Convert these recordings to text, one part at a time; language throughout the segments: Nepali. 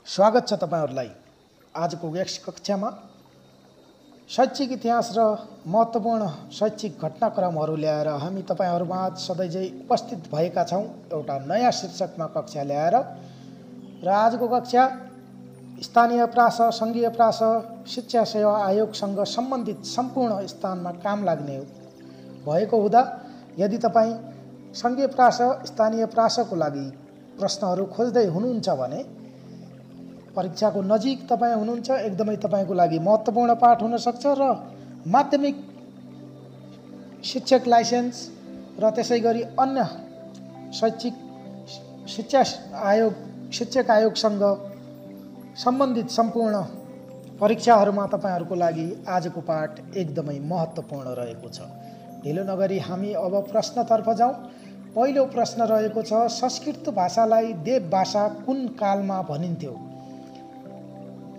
स्वागत छ तपाईहरुलाई आजको यस कक्षामा शैक्षिक इतिहास र महत्त्वपूर्ण शैक्षिक घटनाक्रमहरू ल्याएर हामी तपाईहरुमाझ सधैँझै उपस्थित भएका छौं। एउटा नयाँ शीर्षकमा कक्षा ल्याएर र आजको कक्षा स्थानीय प्रास, संघीय प्रास, शिक्षा सेवा आयोगसँग सम्बन्धित सम्पूर्ण स्थानमा काम लाग्ने भएको हुँदा यदि तपाई संघीय प्रास, स्थानीय प्रासको लागि प्रश्नहरू खोज्दै हुनुहुन्छ भने परीक्षाको नजिक तपाई हुनुहुन्छ, एकदमै तपाईको लागि महत्त्वपूर्ण पाठ हुन सक्छ र माध्यमिक शिक्षक लाइसेन्स र त्यसैगरी अन्य शैक्षिक शिक्षक आयोगसँग सम्बन्धित सम्पूर्ण परीक्षाहरूमा तपाईहरुको लागि आजको पाठ एकदमै महत्त्वपूर्ण रहेको छ। ढिलो नगरी हामी अब प्रश्नतर्फ जाउँ। पहिलो प्रश्न रहेको छ, संस्कृत भाषालाई देव भाषा कुन कालमा भनिन्थ्यो?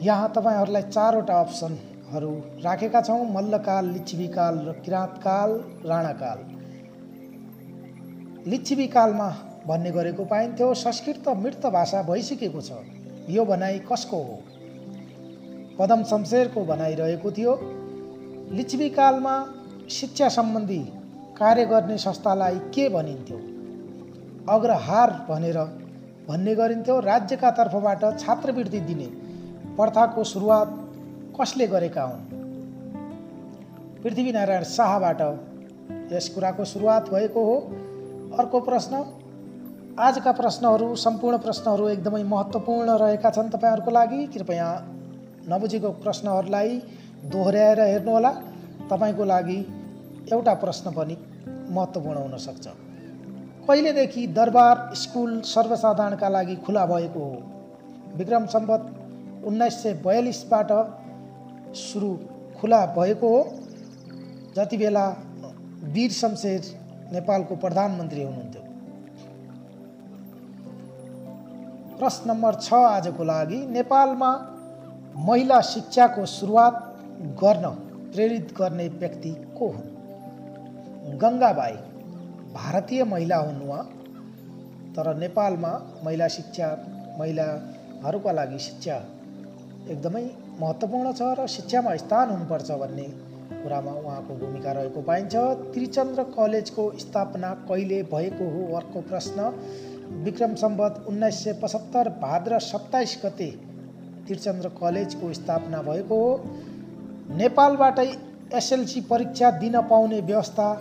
यहाँ तपाईहरुलाई चारवटा अप्सनहरू राखेका छौं। मल्लकाल, लिच्छवीकाल र किराँतकाल, राणाकाल। लिच्छवीकालमा भन्ने गरेको पाइन्थ्यो। संस्कृत मृत भाषा भइसकेको छ, यो भनाइ कसको हो? पदम शमशेरको भनाइ रहेको थियो। लिच्छवीकालमा शिक्षा सम्बन्धी कार्य गर्ने संस्थालाई के भनिन्थ्यो? अग्रहार भनेर भन्ने गरिन्थ्यो। राज्यका तर्फबाट छात्रवृत्ति दिने प्रथाको सुरुवात कसले गरेका हुन्? पृथ्वीनारायण शाहबाट यस कुराको सुरुवात भएको हो। अर्को प्रश्न, आजका प्रश्नहरू सम्पूर्ण प्रश्नहरू एकदमै महत्त्वपूर्ण रहेका छन् तपाईहरुको लागि। कृपया नबुझेको प्रश्नहरूलाई दोहोर्याएर हेर्नुहोला। तपाईको लागि एउटा प्रश्न पनि महत्त्वपूर्ण हुन सक्छ। कहिलेदेखि दरबार स्कुल सर्वसाधारणका लागि खुला भएको हो? विक्रम सम्वत 1942 बाट सुरु खुला भएको हो, जति बेला वीर शमशेर नेपालको प्रधानमन्त्री हुनुहुन्थ्यो। प्रश्न नम्बर 6 आजको लागि, नेपालमा महिला शिक्षाको सुरुवात गर्न प्रेरित गर्ने व्यक्ति को हुन्? गंगाबाई भारतीय महिला हुन् उहाँ, तर नेपालमा महिलाहरूका लागि शिक्षा एकदमै महत्त्वपूर्ण छ र शिक्षामा स्थान हुनुपर्छ भन्ने कुरामा उहाँको भूमिका रहेको पाइन्छ। त्रिचन्द्र कलेजको स्थापना कहिले भएको हो? अर्को प्रश्न, विक्रम सम्वत 1975 भाद्र 27 गते त्रिचन्द्र कलेजको स्थापना भएको हो। नेपालबाटै एसएलसी परीक्षा दिन पाउने व्यवस्था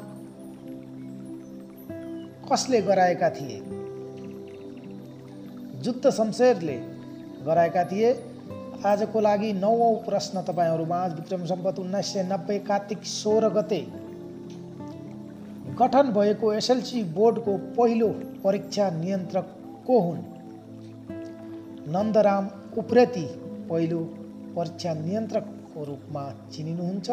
कसले गराएका थिए? जुद्ध शमशेरले गराएका थिए। आजको लागि 9औं प्रश्न तपाईहरुमाझ, विक्रम सम्वत 1990 कार्तिक 16 गते गठन भएको एसएलसी बोर्डको पहिलो परीक्षा नियन्त्रक को हुन्? नन्दराम उप्रेती पहिलो परीक्षा नियन्त्रकको रूपमा चिनिनुहुन्छ।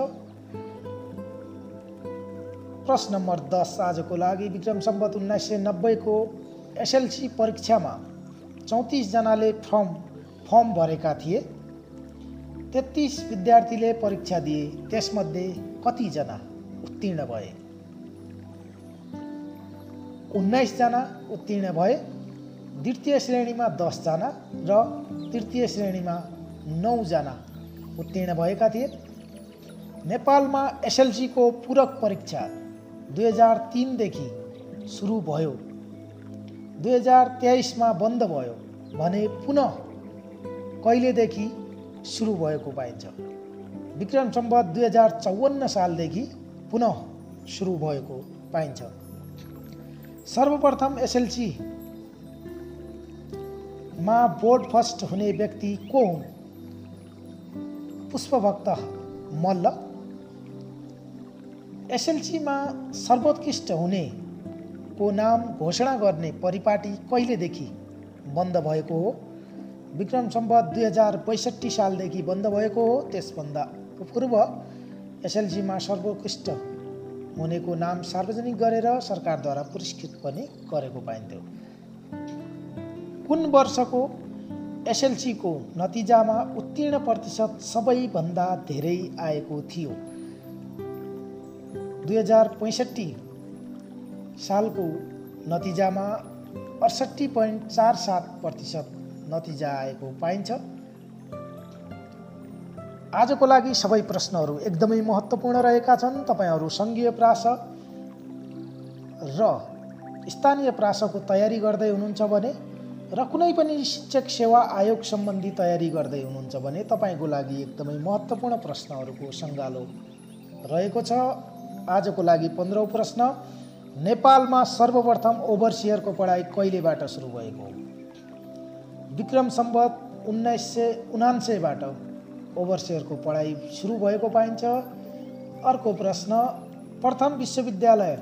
प्रश्न नम्बर 10 आजको लागि, विक्रम सम्वत 1990 को एसएलसी परीक्षामा 34 जनाले फर्म भरेका थिए। 33 विद्यार्थीले परीक्षा दिए, त्यसमध्ये कति जना उत्तीर्ण भए? 19 जना उत्तीर्ण भए। द्वितीय श्रेणीमा 10 जना र तृतीय श्रेणीमा 9 जना उत्तीर्ण भएका थिए। नेपालमा एसएलसी को पूरक परीक्षा 2003 देखि सुरु भयो, 2023 मा बन्द भयो भने पुनः कहिलेदेखि सुरु भएको पाइन्छ? विक्रम सम्वत 2054 सालदेखि पुनः सुरु भएको पाइन्छ। सर्वप्रथम एसएलसी मा बोर्ड फर्स्ट हुने व्यक्ति को हुन्? पुष्पभक्त मल्ल। एसएलसी मा सर्वोत्कृष्ट हुने को नाम घोषणा गर्ने परिपाटी कहिलेदेखि बन्द भएको हो? विक्रम सम्वत 2062 सालदेखि बन्द भएको हो। त्यसभन्दा पूर्व एसएलसी मा सर्वोत्कृष्ट हुनेको नाम सार्वजनिक गरेर सरकारद्वारा पुरस्कृत पनि गरेको पाइन्थ्यो। कुन वर्षको एसएलसी को नतिजामा उत्तीर्ण प्रतिशत सबैभन्दा धेरै आएको थियो? 2065 सालको नतिजामा 68.47% नतिजा आएको पाइन्छ। आजको लागि सबै प्रश्नहरू एकदमै महत्त्वपूर्ण रहेका छन्। तपाईहरू सङ्घीय प्रास र स्थानीय प्रासको तयारी गर्दै हुनुहुन्छ भने र कुनै पनि शिक्षक सेवा आयोग सम्बन्धी तयारी गर्दै हुनुहुन्छ भने तपाईको लागि एकदमै महत्त्वपूर्ण प्रश्नहरूको सङ्गालो रहेको छ। आजको लागि 15औं प्रश्न, नेपालमा सर्वप्रथम ओभरसियरको पढाइ कहिलेबाट सुरु भएको हो? विक्रम सम्वत 1979 बाट ओभरसियरको पढाइ सुरु भएको पाइन्छ। अर्को प्रश्न, प्रथम विश्वविद्यालय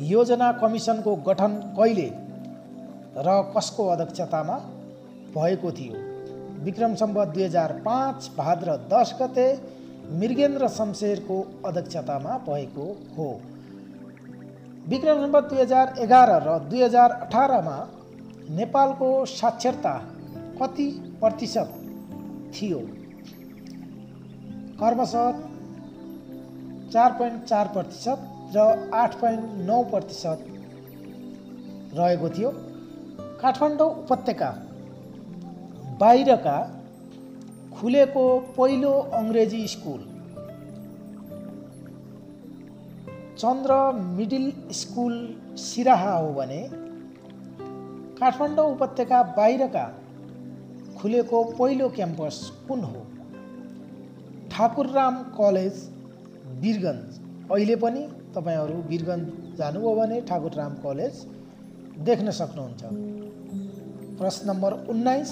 योजना कमिसनको गठन कहिले र कसको अध्यक्षतामा भएको थियो? विक्रम सम्वत 2005 भाद्र 10 गते मृगेन्द्र शमशेरको अध्यक्षतामा भएको हो। विक्रम सम्वत 2011 र 2018 मा नेपालको साक्षरता कति प्रतिशत थियो? क्रमशः 4.4% र 8.9% रहेको थियो। काठमाडौँ उपत्यका बाहिरका खुलेको पहिलो अङ्ग्रेजी स्कुल चन्द्र मिडल स्कुल सिराहा हो भने काठमाडौँ उपत्यका बाहिरका खुलेको पहिलो क्याम्पस कुन हो? ठाकुरराम कलेज वीरगञ्ज। अहिले पनि तपाईहरू वीरगञ्ज जानुभयो भने ठाकुरराम कलेज देख्न सक्नुहुन्छ। प्रश्न नम्बर 19,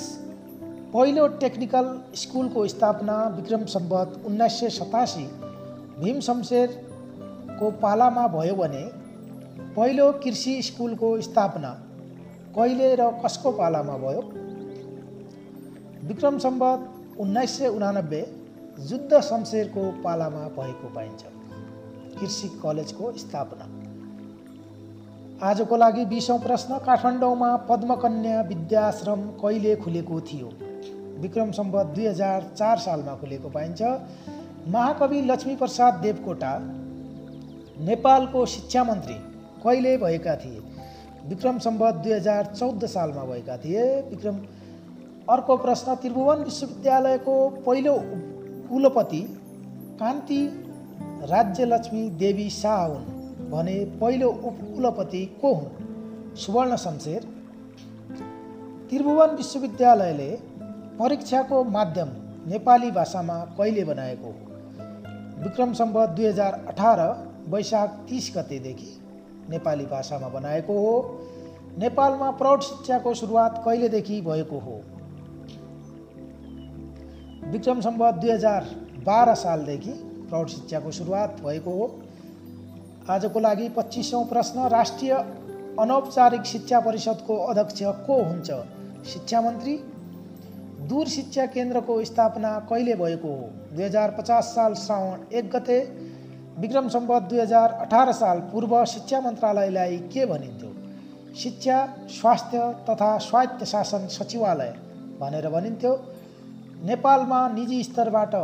पहिलो टेक्निकल स्कुलको स्थापना विक्रम सम्वत 1987 भीम शमशेरको पालामा भयो भने पहिलो कृषि स्कुलको स्थापना कहिले र कसको पालामा भयो? विक्रम सम्वत 1989 युद्ध शमशेरको पालामा भएको पाइन्छ कृषि कलेजको स्थापना। आजको लागि 20औं प्रश्न, काठमाडौँमा पद्मकन्या विद्याश्रम कहिले खुलेको थियो? विक्रम सम्वत 2004 सालमा खुलेको पाइन्छ। महाकवि लक्ष्मीप्रसाद देवकोटा नेपालको शिक्षा मन्त्री कहिले भएका थिए? विक्रम सम्वत 2014 सालमा भएका थिए। अर्को प्रश्न, त्रिभुवन विश्वविद्यालयको पहिलो कुलपति कान्ति राज्यलक्ष्मी देवी शाह हुन् भने पहिलो उपकुलपति को हुन्? सुवर्ण शमशेर। त्रिभुवन विश्वविद्यालयले परीक्षाको माध्यम नेपाली भाषामा कहिले बनाएको हो? विक्रम सम्वत 2018 वैशाख 30 गतेदेखि नेपाली भाषामा बनाएको हो। नेपालमा प्रौढ शिक्षाको सुरुवात कहिलेदेखि भएको हो? विक्रम सम्वत 2012 सालदेखि प्रौढ शिक्षाको सुरुवात भएको हो। आजको लागि 25औं प्रश्न, राष्ट्रिय अनौपचारिक शिक्षा परिषदको अध्यक्ष को हुन्छ? शिक्षा मन्त्री। दूर शिक्षा केन्द्रको स्थापना कहिले भएको हो? 2050 साल श्रावण 1 गते। विक्रम सम्वत 2018 साल पूर्व शिक्षा मन्त्रालयलाई के भनिन्थ्यो? शिक्षा, स्वास्थ्य तथा स्वायत्त शासन सचिवालय भनेर भनिन्थ्यो। नेपालमा निजी स्तरबाट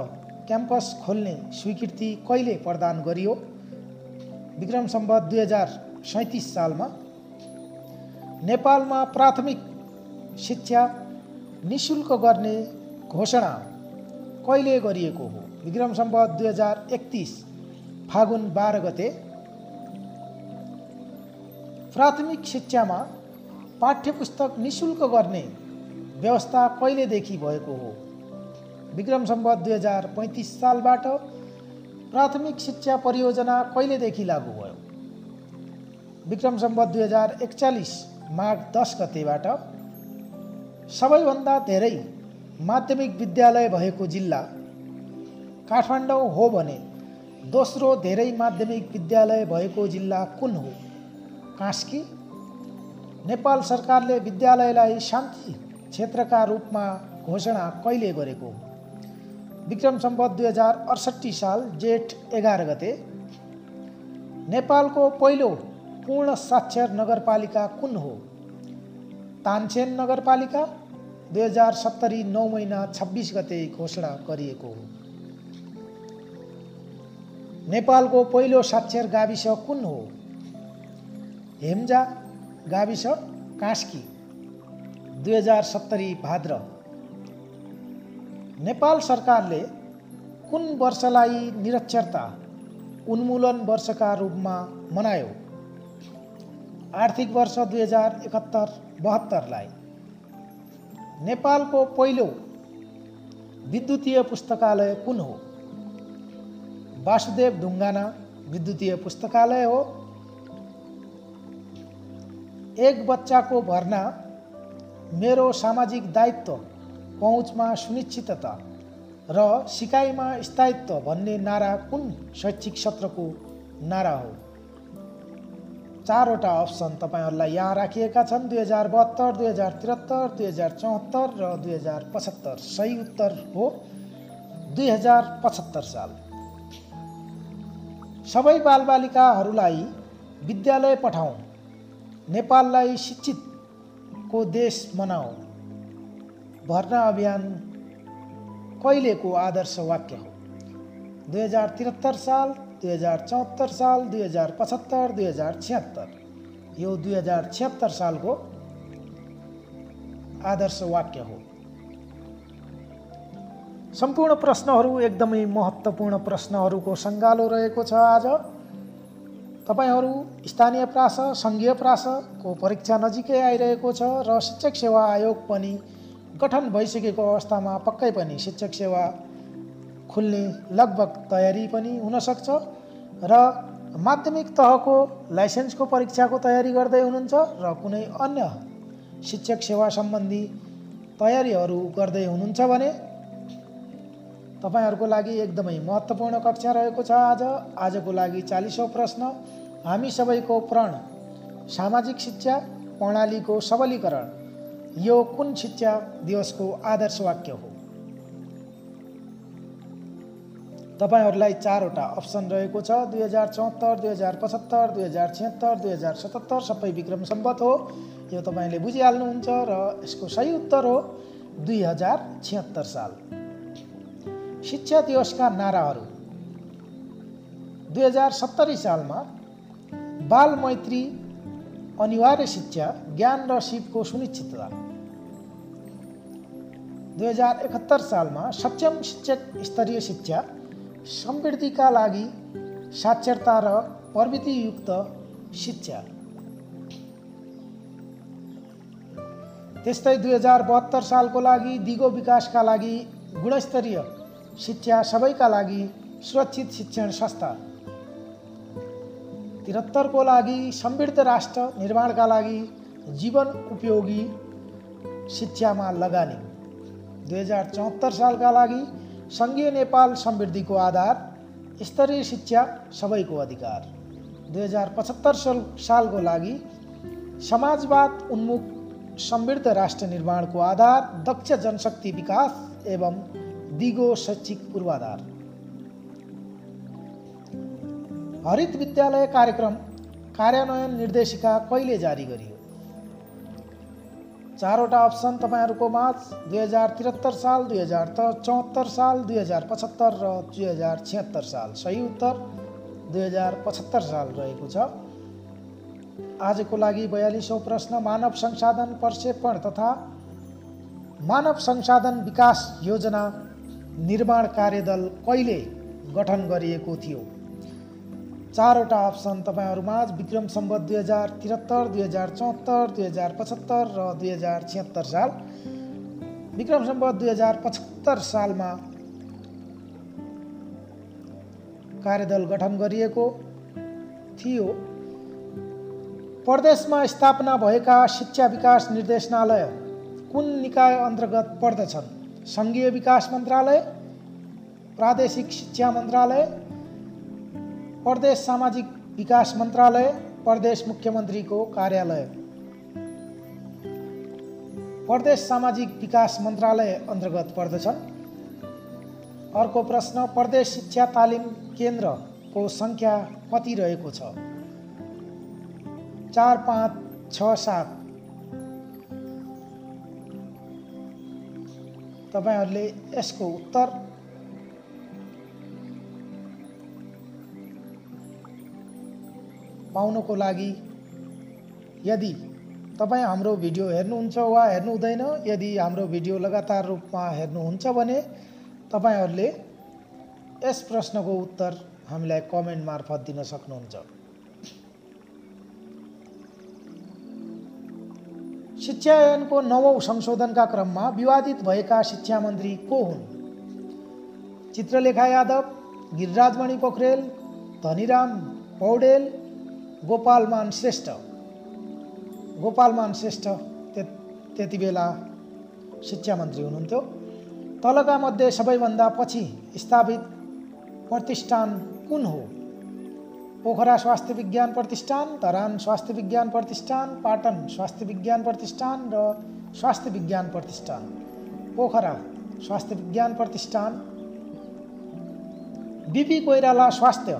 क्याम्पस खोल्ने स्वीकृति कहिले प्रदान गरियो? विक्रम सम्वत 2037 सालमा। नेपालमा प्राथमिक शिक्षा निःशुल्क गर्ने घोषणा कहिले गरिएको हो? विक्रम सम्वत 2031 फागुन 12 गते। प्राथमिक शिक्षामा पाठ्यपुस्तक निःशुल्क गर्ने व्यवस्था कहिलेदेखि भएको हो? विक्रम सम्वत 2035 सालबाट। प्राथमिक शिक्षा परियोजना कहिलेदेखि लागू भयो? विक्रम सम्वत 2041 माघ 10 गतेबाट। सबैभन्दा धेरै माध्यमिक विद्यालय भएको जिल्ला काठमाडौँ हो भने दोस्रो धेरै माध्यमिक विद्यालय भएको जिल्ला कुन हो? कास्की। नेपाल सरकारले विद्यालयलाई शान्ति क्षेत्रका रूपमा घोषणा कहिले गरेको हो? विक्रम सम्वत 2068 साल जेठ 11 गते। नेपालको पहिलो पूर्ण साक्षर नगरपालिका कुन हो? तानसेन नगरपालिका। 2070 9 महिना 26 गते घोषणा गरिएको हो। नेपालको पहिलो साक्षर गाविस कुन हो? हेम्जा गाविस, कास्की। 2070 भाद्र नेपाल सरकारले कुन वर्षलाई निरक्षरता उन्मूलन वर्षका रूपमा मनायो? आर्थिक वर्ष 2071-72लाई। नेपालको पहिलो विद्युतीय पुस्तकालय कुन हो? वासुदेव ढुङ्गाना विद्युतीय पुस्तकालय हो। एक बच्चाको भर्ना मेरो सामाजिक दायित्व पहुँचमा सुनिश्चितता र सिकाइमा स्थायित्व भन्ने नारा कुन शैक्षिक सत्रको नारा हो? 4वटा अप्सन तपाईहरुलाई यहाँ राखिएका छन्। 2072, 2073, 2074 र 2075। सही उत्तर हो 2075 साल। सबै बालबालिकाहरूलाई विद्यालय पठाउँ, नेपाललाई शिक्षितको देश बनाऊ भर्ना अभियान कहिलेको आदर्श वाक्य हो? 2073 साल, 2074 साल, 2075, 2076। यो 2076 सालको आदर्श वाक्य हो। सम्पूर्ण प्रश्नहरू एकदमै महत्त्वपूर्ण प्रश्नहरूको सङ्गालो रहेको छ। आज तपाईहरु स्थानीय प्रास, संघीय प्रासको परीक्षा नजिकै आइरहेको छ र शिक्षक सेवा आयोग पनि गठन भइसकेको अवस्थामा पक्कै पनि शिक्षक सेवा खुल्ने लगभग तयारी पनि हुन सक्छ र माध्यमिक तहको लाइसेन्सको परीक्षाको तयारी गर्दै हुनुहुन्छ र कुनै अन्य शिक्षक सेवा सम्बन्धी तयारीहरू गर्दै हुनुहुन्छ भने तपाईहरुको लागि एकदमै महत्त्वपूर्ण कक्षा रहेको छ। आजको लागि 40औं प्रश्न। हामी सबैको प्रण सामाजिक शिक्षा प्रणालीको सबलीकरण यो कुन शिक्षा दिवसको आदर्श वाक्य हो? तपाईहरुलाई 4वटा अप्सन रहेको छ। 2074, 2075, 2076, 2077 सबै विक्रम सम्वत हो। यो तपाईले बुझिहाल्नुहुन्छ र यसको सही उत्तर हो 2076 साल। शिक्षा दिवसका नाराहरू। 2070 सालमा बाल मैत्री अनिवार्य शिक्षा, ज्ञान र सिपको सुनिश्चितता। 2071 सालमा सक्षम शिक्षक स्तरीय शिक्षा, समृद्धिका लागि साक्षरता र प्रविधियुक्त शिक्षा। त्यस्तै 2072 सालको लागि दिगो विकासका लागि गुणस्तरीय शिक्षा सबैका लागि सुरक्षित शिक्षण संस्था। 73 को लागि समृद्ध राष्ट्र निर्माणका लागि जीवन उपयोगी शिक्षामा लगानी। 2074 सालका लागि संघीय नेपाल समृद्धिको आधार, स्तरीय शिक्षा सबैको अधिकार। 2075 सालको लागि समाजवाद उन्मुख समृद्ध राष्ट्र निर्माणको आधार, दक्ष जनशक्ति विकास एवं दिगो शैक्षिक पूर्वाधार। हरित विद्यालय कार्यक्रम कार्यान्वयन निर्देशिका कहिले जारी गरियो? 4वटा अप्सन तपाईहरुको माझ 2073 साल, 2074 साल, 2075 र 2076 साल। सही उत्तर 2075 साल रहेको छ। आजको लागि 42औं प्रश्न। मानव संसाधन प्रक्षेपण तथा मानव संसाधन विकास योजना निर्माण कार्यदल कहिले गठन गरिएको थियो? 4वटा अप्सन तपाईहरुमाझ विक्रम सम्वत 2073, 2074, 2075 र 2076 साल। विक्रम सम्वत 2075 सालमा कार्यदल गठन गरिएको थियो। प्रदेशमा स्थापना भएका शिक्षा विकास निर्देशनालय कुन निकाय अन्तर्गत पर्दछन्? संघीय विकास मन्त्रालय, प्रादेशिक शिक्षा मन्त्रालय, प्रदेश सामाजिक विकास मन्त्रालय, प्रदेश मुख्यमन्त्रीको कार्यालय। प्रदेश सामाजिक विकास मन्त्रालय अन्तर्गत पर्दछन्। अर्को प्रश्न। प्रदेश शिक्षा तालिम केन्द्रको संख्या कति रहेको छ? 4, 5, 6, 7। तपाईहरुले यसको उत्तर पाउनको लागि यदि तपाईँ हाम्रो भिडियो हेर्नुहुन्छ वा हेर्नु हुँदैन? यदि हाम्रो भिडियो लगातार रूपमा हेर्नुहुन्छ भने तपाईहरूले यस प्रश्नको उत्तर हामीलाई कमेन्ट मार्फत दिन सक्नुहुन्छ। शिक्षा ऐनको 9औं संशोधनका क्रममा विवादित भएका शिक्षा मन्त्री को हुन्? चित्रलेखा यादव, गिरिराजमणि पोखरेल, धनीराम पौडेल, गोपालमान श्रेष्ठ। गोपालमान श्रेष्ठ त्यति बेला शिक्षा मन्त्री हुनुहुन्थ्यो। तलका मध्ये सबैभन्दा पछि स्थापित प्रतिष्ठान कुन हो? पोखरा स्वास्थ्य विज्ञान प्रतिष्ठान, धरान स्वास्थ्य विज्ञान प्रतिष्ठान, पाटन स्वास्थ्य विज्ञान प्रतिष्ठान र स्वास्थ्य विज्ञान प्रतिष्ठान। पोखरा स्वास्थ्य विज्ञान प्रतिष्ठान। बीपी कोइराला स्वास्थ्य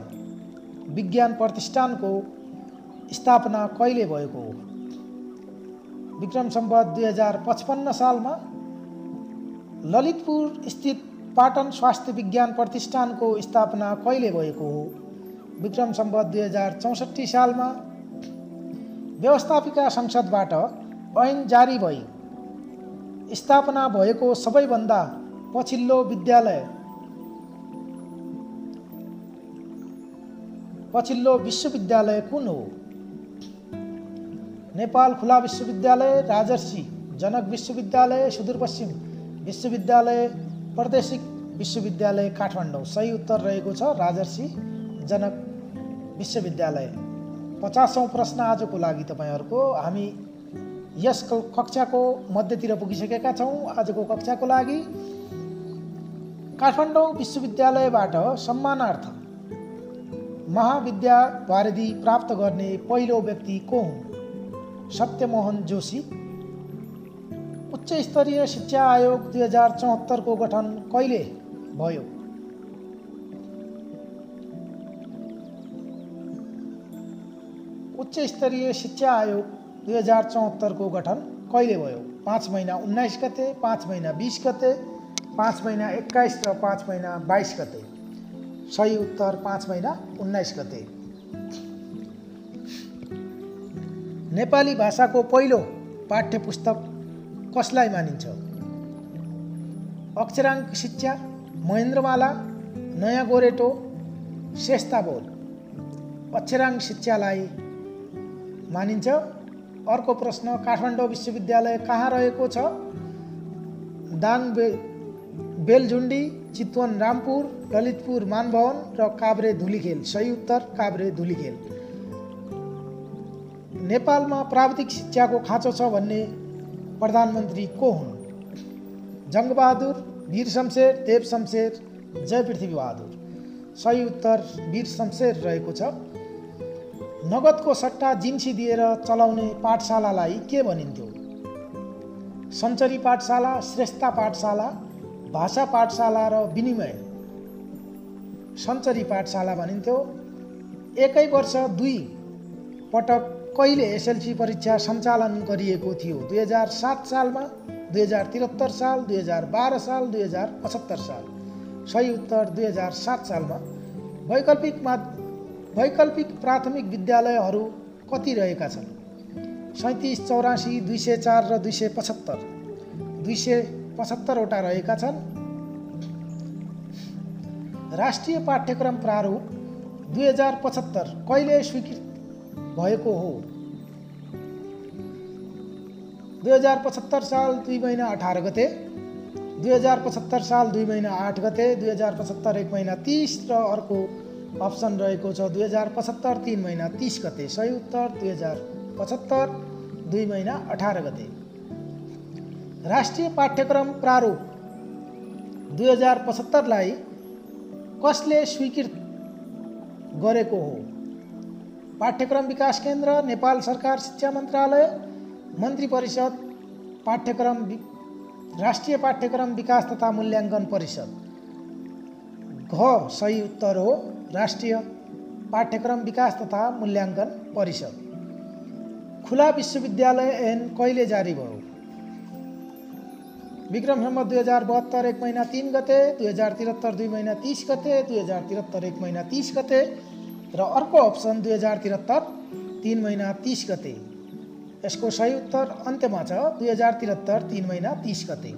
विज्ञान प्रतिष्ठानको स्थापना कहिले भएको हो? विक्रम सम्वत 2055 सालमा। ललितपुर स्थित पाटन स्वास्थ्य विज्ञान प्रतिष्ठानको स्थापना कहिले भएको हो? विक्रम सम्वत 2064 सालमा। व्यवस्थापिका संसदबाट ऐन जारी भई स्थापना भएको सबैभन्दा पछिल्लो विश्वविद्यालय कुन हो? नेपाल खुला विश्वविद्यालय, राजर्षि जनक विश्वविद्यालय, सुदूरपश्चिम विश्वविद्यालय, प्रादेशिक विश्वविद्यालय काठमाडौँ। सही उत्तर रहेको छ राजर्षि जनक विश्वविद्यालय। 50औं प्रश्न आजको लागि तपाईहरुको। हामी यस कक्षाको मध्यतिर पुगिसकेका छौं। आजको कक्षाको लागि काठमाडौँ विश्वविद्यालयबाट सम्मानार्थ महाविद्या वारिधि प्राप्त गर्ने पहिलो व्यक्ति को हुन्? सत्यमोहन जोशी। उच्च स्तरीय शिक्षा आयोग 2074 को गठन कहिले भयो? उच्च स्तरीय शिक्षा आयोग 2074 को गठन कहिले भयो? 5 महिना 19 गते, 5 महिना 20 गते, 5 महिना 21 र 5 महिना 22 गते। सही उत्तर 5 महिना 19 गते। नेपाली भाषाको पहिलो पाठ्य पुस्तक कसलाई मानिन्छ? अक्षराङ्क शिक्षा, महेन्द्रमाला, नयाँ गोरेटो, शेषताबोध। अक्षराङ्क शिक्षालाई मानिन्छ। अर्को प्रश्न, काठमाडौँ विश्वविद्यालय कहाँ रहेको छ? दाङ बेलझुन्डी, चितवन रामपुर, ललितपुर मानभवन र काभ्रे धुलीखेल। सही उत्तर काभ्रे धुलीखेल। नेपालमा प्राविधिक शिक्षाको खाँचो छ भन्ने प्रधानमन्त्री को हुन्? जङ्गबहादुर, वीर शमशेर, देव शमशेर, जय पृथ्वी बहादुर। सही उत्तर वीर शमशेर रहेको छ। नगदको सट्टा जिन्सी दिएर चलाउने पाठशालालाई के भनिन्थ्यो? सञ्चरी पाठशाला, श्रेष्ठता पाठशाला, भाषा पाठशाला र विनिमय। सञ्चरी पाठशाला भनिन्थ्यो। एकै वर्ष 2 पटक कहिले एसएलसी परीक्षा सञ्चालन गरिएको थियो? 2007 सालमा, 2073 साल, 2012 साल, 2075 साल। सही उत्तर 2007 सालमा। वैकल्पिक प्राथमिक विद्यालयहरू कति रहेका छन्? 37, 84, 204 र 275। 275 वटा रहेका छन्। राष्ट्रिय पाठ्यक्रम प्रारूप 2075 कहिले स्वीकृत भएको हो? 2075 साल 2 महिना 18 गते, 2075 साल 2 महिना 8 गते, 2075 1 महिना 30 र अर्को अप्सन रहेको छ 2075 3 महिना 30 गते। सही उत्तर 2075 2 महिना 18 गते। राष्ट्रिय पाठ्यक्रम प्रारूप 2075 लाई कसले स्वीकृत गरेको हो? पाठ्यक्रम विकास केन्द्र, नेपाल सरकार शिक्षा मन्त्रालय, मन्त्री परिषद, राष्ट्रिय पाठ्यक्रम विकास तथा मूल्याङ्कन परिषद। घ सही उत्तर हो राष्ट्रिय पाठ्यक्रम विकास तथा मूल्याङ्कन परिषद। खुला विश्वविद्यालय ऐन कहिले जारी भयो? विक्रम सम्वत 2072 1 महिना 3 गते, 2073 2 महिना 30 गते, 2073 1 महिना 30 गते र अर्को अप्सन 2073 3 महिना 30 गते। यसको सही उत्तर अन्त्यमा छ 2073 3 महिना 30 गते।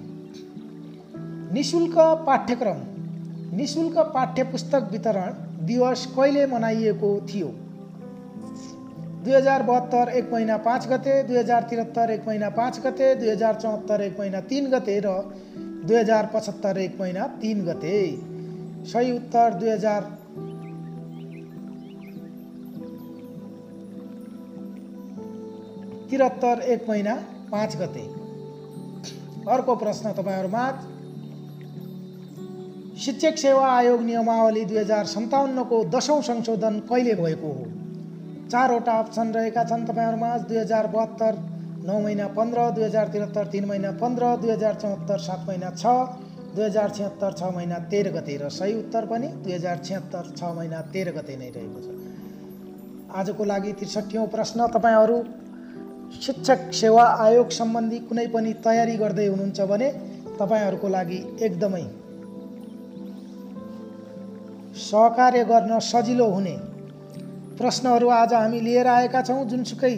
निशुल्क पाठ्यपुस्तक वितरण दिवस कहिले मनाइएको थियो? 2072 1 महिना 5 गते, 2073 1 महिना 5 गते, 2074 1 महिना 3 गते र 2075 1 महिना 3 गते। सही उत्तर 2073 1 महिना 5 गते। अर्को प्रश्न तपाईहरुमा, शिक्षक सेवा आयोग नियमावली 2057 को 10औं संशोधन कहिले भएको हो? 4 वटा अप्सन रहेका छन् तपाईहरुमा। 2072 9 महिना 15, 2073 3 महिना 15, 2074 7 महिना 6, 2076 6 महिना 13 गते र सही उत्तर पनि 2076 6 महिना 13 गते नै रहेको छ। आजको लागि 63औं प्रश्न, तपाईहरु शिक्षक सेवा आयोग सम्बन्धी कुनै पनि तयारी गर्दै हुनुहुन्छ भने तपाईहरुको लागि एकदमै सहकार्य गर्न सजिलो हुने प्रश्नहरू आज हामी लिएर आएका छौं। जुनसुकै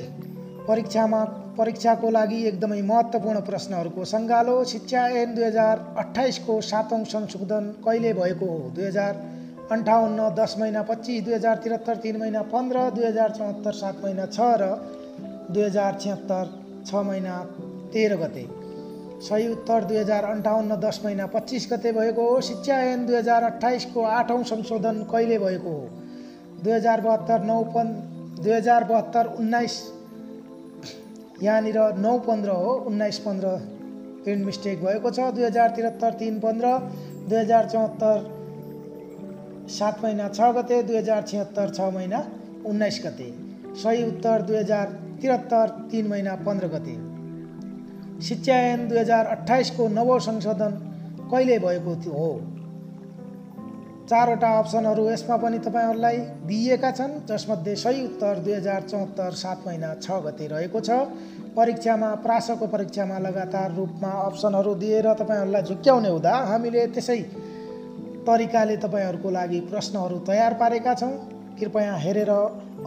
परीक्षाको लागि एकदमै महत्त्वपूर्ण प्रश्नहरूको सङ्गालो। शिक्षा ऐन 2028 को 7औं संशोधन कहिले भएको हो? 2058 10 महिना 25, 2073 3 महिना 15, 2074 7 महिना 6 र 2076 6 महिना 13 गते। सही उत्तर 2058 10 महिना 25 गते भएको हो। शिक्षा ऐन 2028 को 8औं संशोधन कहिले भएको हो? 2072 19 यहाँनिर 9-15 हो, 19-15 प्रिन्ट मिस्टेक भएको छ। 2073 3-15, 2074 7 महिना 6 गते, 2076 6 महिना 19 गते। सही उत्तर 2073 3 महिना 15 गते। शिक्षा ऐन 2028 को 9औं संशोधन कहिले भएको हो? 4 वटा अप्सनहरू यसमा पनि तपाईहरुलाई दिइएका छन्, जसमध्ये सही उत्तर 2074 7 महिना 6 गते रहेको छ। परीक्षामा प्रासको परीक्षामा लगातार रूपमा अप्सनहरू दिएर तपाईहरुलाई झुक्क्याउने हुँदा हामीले त्यसै तरिकाले तपाईहरुको लागि प्रश्नहरू तयार पारेका छौं। कृपया हेरेर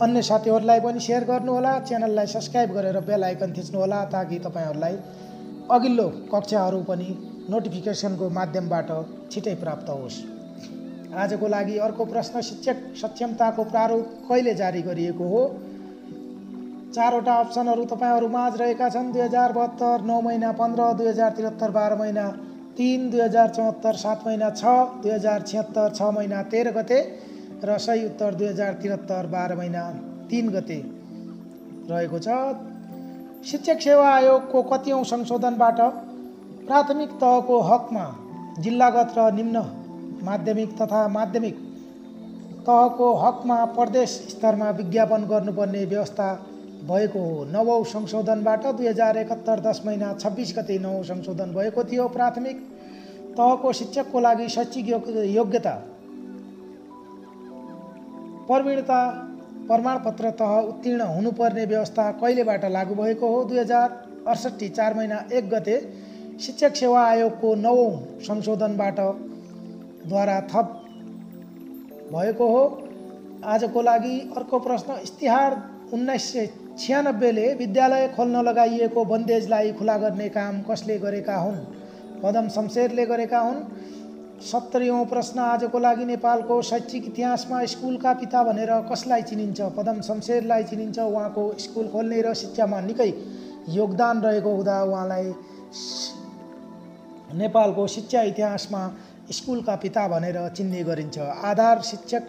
अन्य साथीहरूलाई पनि शेयर गर्नुहोला। च्यानललाई सब्स्क्राइब गरेर बेल आइकन थिच्नुहोला ताकि तपाईहरुलाई अघिल्लो कक्षाहरू पनि नोटिफिकेसनको माध्यमबाट छिटै प्राप्त होस्। आजको लागि अर्को प्रश्न, शिक्षक सक्षमताको प्रारूप कहिले जारी गरिएको हो? 4 वटा अप्सनहरू तपाईहरु माझ रहेका छन्। 2072 9 महिना 15, 2073 12 महिना 3, 2074 7 महिना 6, 2076 6 महिना 13 गते र सही उत्तर 2073 12 महिना 3 गते रहेको छ। शिक्षक सेवा आयोगको कतिऔं संशोधनबाट प्राथमिक तहको हकमा जिल्लागत र निम्न माध्यमिक तथा माध्यमिक तहको हकमा प्रदेश स्तरमा विज्ञापन गर्नुपर्ने व्यवस्था भएको हो? 9औं संशोधनबाट 2071 10 महिना 26 गते 9औं संशोधन भएको थियो। प्राथमिक तहको शिक्षकको लागि शैक्षिक योग्यता प्रवीणता प्रमाणपत्र तह उत्तीर्ण हुनुपर्ने व्यवस्था कहिलेबाट लागू भएको हो? 2068 4 महिना 1 गते शिक्षक सेवा आयोगको 9औं संशोधनबाट द्वारा थप भएको हो। आजको लागि अर्को प्रश्न, इस्तिहार 1996 ले विद्यालय खोल्न लगाइएको बन्देजलाई खुला गर्ने काम कसले गरेका हुन्? पदम शमशेरले गरेका हुन्। 70औं प्रश्न आजको लागि, नेपालको शैक्षिक इतिहासमा स्कुलका पिता भनेर कसलाई चिनिन्छ? पदम शमशेरलाई चिनिन्छ। उहाँको स्कुल खोल्ने र शिक्षामा निकै योगदान रहेको हुँदा उहाँलाई नेपालको शिक्षा इतिहासमा स्कुलका पिता भनेर चिन्ने गरिन्छ। आधार शिक्षक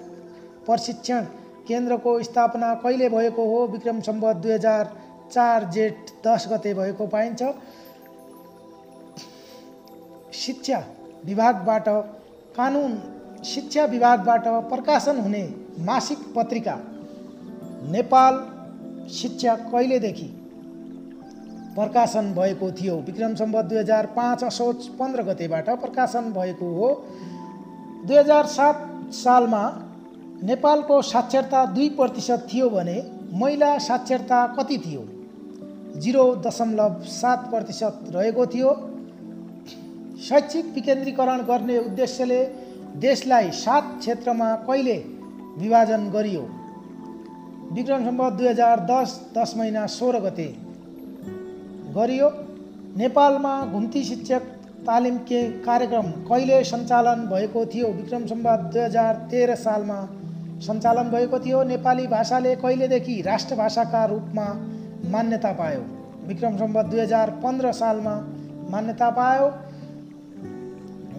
प्रशिक्षण केन्द्रको स्थापना कहिले भएको हो? विक्रम सम्वत 2004 जेठ 10 गते भएको पाइन्छ। शिक्षा विभागबाट प्रकाशन हुने मासिक पत्रिका नेपाल शिक्षा कहिलेदेखि प्रकाशन भएको थियो? विक्रम सम्वत 2005 असोज 15 गतेबाट प्रकाशन भएको हो। 2007 सालमा नेपालको साक्षरता 2% थियो भने महिला साक्षरता कति थियो? 0.7% रहेको थियो। शैक्षिक विकेन्द्रीकरण गर्ने उद्देश्यले देशलाई 7 क्षेत्रमा कहिले विभाजन गरियो? विक्रम सम्वत 2010 10 महिना 16 गते गरियो। नेपालमा घुम्ती शिक्षक तालिम कार्यक्रम कहिले सञ्चालन भएको थियो? विक्रम सम्वत 2013 सालमा सञ्चालन भएको थियो। नेपाली भाषाले कहिलेदेखि राष्ट्रभाषाका रूपमा मान्यता पायो? विक्रम सम्वत 2015 सालमा मान्यता पायो।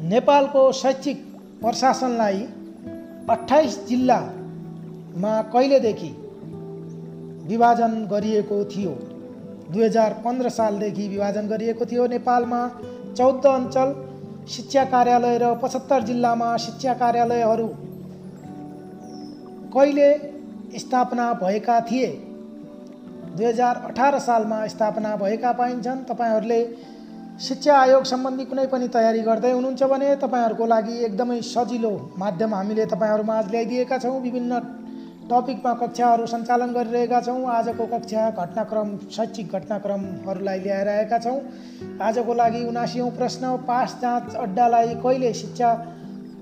नेपालको शैक्षिक प्रशासनलाई 28 जिल्लामा कहिलेदेखि विभाजन गरिएको थियो? 2015 सालदेखि विभाजन गरिएको थियो। नेपालमा 14 अञ्चल शिक्षा कार्यालय र 75 जिल्लामा शिक्षा कार्यालयहरू कहिले स्थापना भएका थिए? 2018 सालमा स्थापना भएका पाइन्छन्। तपाईहरूले शिक्षा आयोग सम्बन्धी कुनै पनि तयारी गर्दै हुनुहुन्छ भने तपाईहरूको लागि एकदमै सजिलो माध्यम हामीले तपाईहरूमा आज ल्याइदिएका छौँ। विभिन्न टपिकमा कक्षाहरू सञ्चालन गरिरहेका छौँ। आजको कक्षा घटनाक्रम शैक्षिक घटनाक्रमहरूलाई ल्याएर आएका छौँ। आजको लागि 79औं प्रश्न, पास जाँच अड्डालाई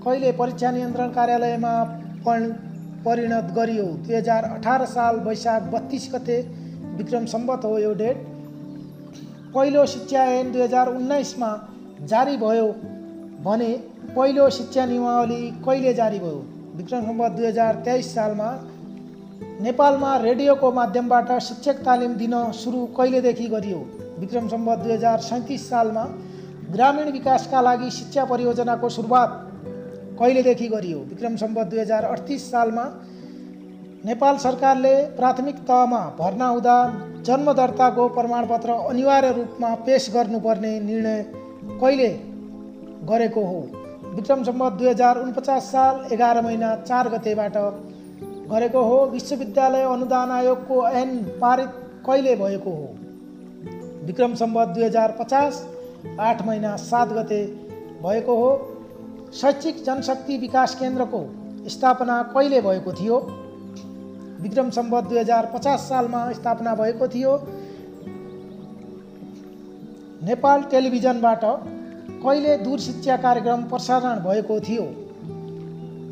कहिले परीक्षा नियन्त्रण कार्यालयमा परिणत गरियो? 2018 साल वैशाख 32 गते विक्रम सम्वत हो यो डेट। पहिलो शिक्षा ऐन 2019 मा जारी भयो भने पहिलो शिक्षा नियमावली कहिले जारी भयो? विक्रम सम्वत 2023 सालमा। नेपालमा रेडियोको माध्यमबाट शिक्षक तालिम दिन सुरु कहिलेदेखि गरियो? विक्रम सम्वत 2037 सालमा। ग्रामीण विकासका लागि शिक्षा परियोजनाको सुरुवात कहिलेदेखि गरियो? विक्रम सम्वत 2038 सालमा। नेपाल सरकारले प्राथमिक तहमा भर्ना हुँदा जन्म दर्ताको प्रमाणपत्र अनिवार्य रूपमा पेश गर्नुपर्ने निर्णय कहिले गरेको हो? विक्रम सम्वत 2049 साल 11 महिना 4 गतेबाट गरेको हो। विश्वविद्यालय अनुदान आयोगको ऐन पारित कहिले भएको हो? विक्रम सम्वत 2050 8 महिना 7 गते भएको हो। शैक्षिक जनशक्ति विकास केन्द्रको स्थापना कहिले भएको थियो? विक्रम सम्वत 2050 सालमा स्थापना भएको थियो। नेपाल टेलिभिजनबाट कहिले दूरशिक्षा कार्यक्रम प्रसारण भएको थियो?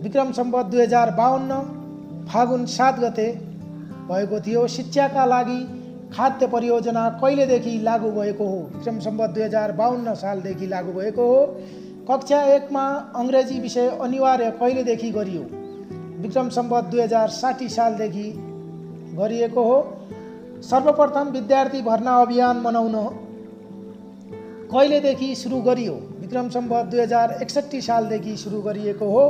विक्रम सम्वत 2052 फागुन 7 गते भएको थियो। शिक्षाका लागि खाद्य परियोजना कहिलेदेखि लागू भएको हो? विक्रम सम्वत 2052 सालदेखि लागू भएको हो। कक्षा 1 मा अङ्ग्रेजी विषय अनिवार्य कहिलेदेखि गरियो? विक्रम सम्वत 2060 सालदेखि गरिएको हो। सर्वप्रथम विद्यार्थी भर्ना अभियान मनाउन कहिलेदेखि सुरु गरियो? विक्रम सम्वत 2061 सालदेखि सुरु गरिएको हो।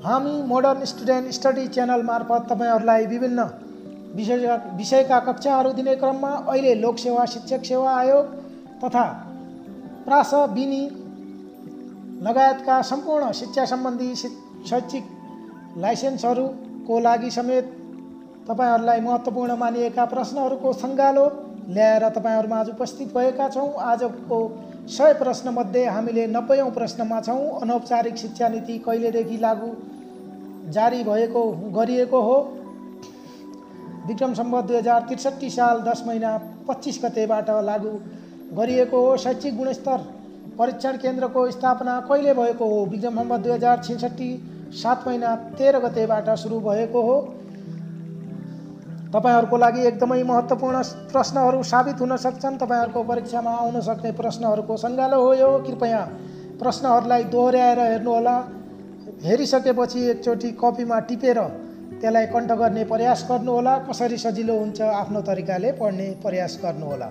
हामी मोडर्न स्टुडेन्ट स्टडी च्यानल मार्फत तपाईहरूलाई विभिन्न विषयका कक्षाहरू दिने क्रममा अहिले लोकसेवा शिक्षक सेवा आयोग तथा प्रासविनी लगायतका सम्पूर्ण शिक्षा सम्बन्धी शैक्षिक लाइसेन्सहरूको लागि समेत तपाईहरूलाई महत्त्वपूर्ण मानिएका प्रश्नहरूको सङ्गालो ल्याएर तपाईहरूमा आज उपस्थित भएका छौँ। आजको 100 प्रश्नमध्ये हामीले 90औं प्रश्नमा छौँ। अनौपचारिक शिक्षा नीति कहिलेदेखि लागू जारी गरिएको हो? विक्रम सम्वत 2063 साल 10 महिना 25 गतेबाट लागू गरिएको हो। शैक्षिक गुणस्तर परीक्षण केन्द्रको स्थापना कहिले भएको हो? विक्रम सम्वत 2066 7 महिना 13 गतेबाट सुरु भएको हो। तपाईहरूको लागि एकदमै महत्त्वपूर्ण प्रश्नहरू साबित हुन सक्छन्। तपाईहरूको परीक्षामा आउन सक्ने प्रश्नहरूको सङ्गालो हो यो। कृपया प्रश्नहरूलाई दोहोर्याएर हेर्नुहोला। हेरिसकेपछि एकचोटि कपीमा टिपेर त्यसलाई कण्ठ गर्ने प्रयास गर्नुहोला। कसरी सजिलो हुन्छ आफ्नो तरिकाले पढ्ने प्रयास गर्नुहोला।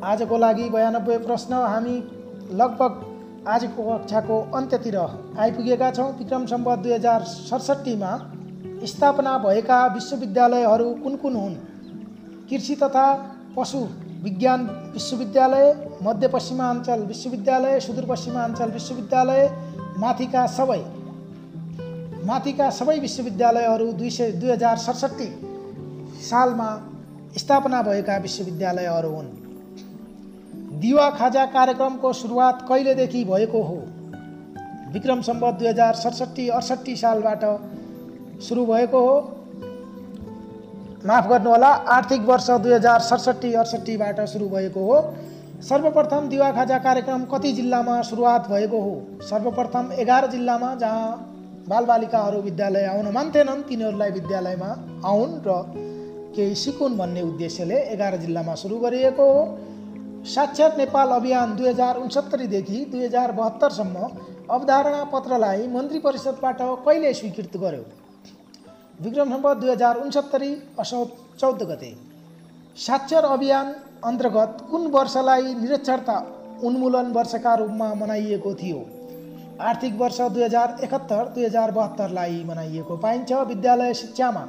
आजको लागि 92 प्रश्न। हामी लगभग आजको कक्षाको अन्त्यतिर आइपुगेका छौँ। विक्रम सम्वत 2067 मा स्थापना भएका विश्वविद्यालयहरू कुन कुन हुन्? कृषि तथा पशु विज्ञान विश्वविद्यालय, मध्यपश्चिमाञ्चल विश्वविद्यालय, सुदूरपश्चिमाञ्चल विश्वविद्यालय, माथिका सबै विश्वविद्यालयहरू 2067 सालमा स्थापना भएका विश्वविद्यालयहरू हुन्। दिवा खाजा कार्यक्रमको सुरुवात कहिलेदेखि भएको हो? विक्रम सम्वत 2067-68 सालबाट सुरु भएको हो। माफ गर्नुहोला, आर्थिक वर्ष 2067-68बाट सुरु भएको हो। सर्वप्रथम दिवा खाजा कार्यक्रम कति जिल्लामा सुरुवात भएको हो? सर्वप्रथम 11 जिल्लामा, जहाँ बालबालिकाहरू विद्यालय आउन मान्थेनन् तिनीहरूलाई विद्यालयमा आउन् र केही सिकुन् भन्ने उद्देश्यले 11 जिल्लामा सुरु गरिएको हो। साक्षर नेपाल अभियान 2069 देखि 2072 सम्म अवधारणा पत्रलाई मन्त्री परिषदबाट कहिले स्वीकृत गर्यो? विक्रम सम्वत 2069 असोज 14 गते। साक्षर अभियान अन्तर्गत कुन वर्षलाई निरक्षरता उन्मूलन वर्षका रूपमा मनाइएको थियो? आर्थिक वर्ष 2071-2072लाई मनाइएको पाइन्छ। विद्यालय शिक्षामा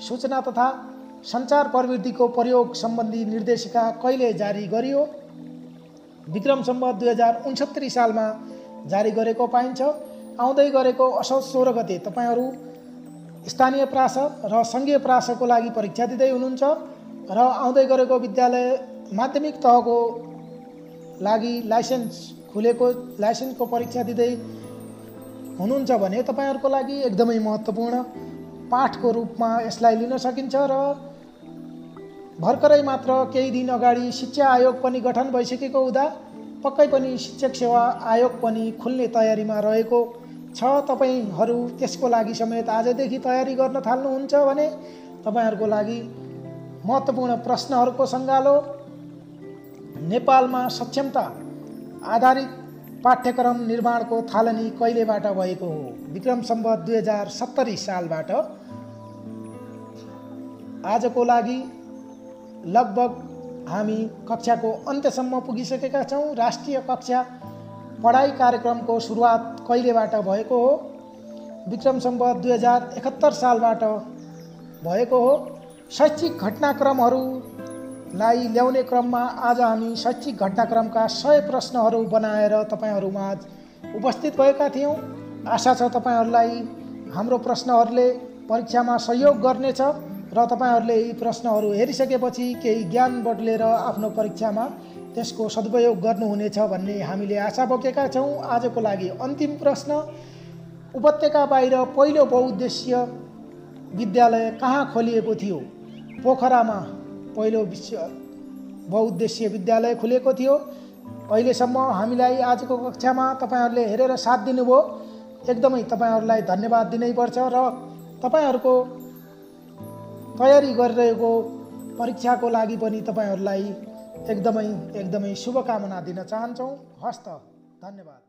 सूचना तथा सञ्चार प्रविधिको प्रयोग सम्बन्धी निर्देशिका कहिले जारी गरियो? विक्रम सम्वत 2069 सालमा जारी गरेको पाइन्छ। आउँदै गरेको असोज 16 गते तपाईहरू स्थानीय प्रास र सङ्घीय प्रासको लागि परीक्षा दिँदै हुनुहुन्छ र आउँदै गरेको विद्यालय माध्यमिक तहको लागि लाइसेन्सको परीक्षा दिँदै हुनुहुन्छ भने तपाईहरूको लागि एकदमै महत्त्वपूर्ण पाठको रूपमा यसलाई लिन सकिन्छ। र भर्खरै मात्र केही दिन अगाडि शिक्षा आयोग पनि गठन भइसकेको हुँदा पक्कै पनि शिक्षक सेवा आयोग पनि खुल्ने तयारीमा रहेको छ। तपाईहरू त्यसको लागि समेत आजदेखि तयारी गर्न थाल्नुहुन्छ भने तपाईहरूको लागि महत्त्वपूर्ण प्रश्नहरूको सङ्गालो। नेपालमा सक्षमता आधारित पाठ्यक्रम निर्माणको थालनी कहिलेबाट भएको हो? विक्रम सम्वत 2070 सालबाट। आजको लागि लगभग हामी कक्षाको अन्त्यसम्म पुगिसकेका छौँ। राष्ट्रिय कक्षा पढाइ कार्यक्रमको सुरुवात कहिलेबाट भएको हो? विक्रम सम्वत 2071 सालबाट भएको हो। शैक्षिक घटनाक्रमहरूलाई ल्याउने क्रममा आज हामी शैक्षिक घटनाक्रमका 100 प्रश्नहरू बनाएर तपाईहरूमाझ उपस्थित भएका थियौँ। आशा छ तपाईहरूलाई हाम्रो प्रश्नहरूले परीक्षामा सहयोग गर्नेछ र तपाईहरूले यी प्रश्नहरू हेरिसकेपछि केही ज्ञान बटुलेर आफ्नो परीक्षामा त्यसको सदुपयोग गर्नुहुनेछ भन्ने हामीले आशा बोकेका छौँ। आजको लागि अन्तिम प्रश्न, उपत्यका बाहिर पहिलो बहुउद्देश्य विद्यालय कहाँ खोलिएको थियो? पोखरामा पहिलो बहुउद्देश्य विद्यालय खुलेको थियो। अहिलेसम्म हामीलाई आजको कक्षामा तपाईहरूले हेरेर साथ दिनुभयो, एकदमै तपाईहरूलाई धन्यवाद दिनैपर्छ र तपाईहरूको तयारी गरिरहेको परीक्षाको लागि पनि तपाईहरूलाई एकदमै शुभकामना दिन चाहन्छौँ। हस्त, धन्यवाद।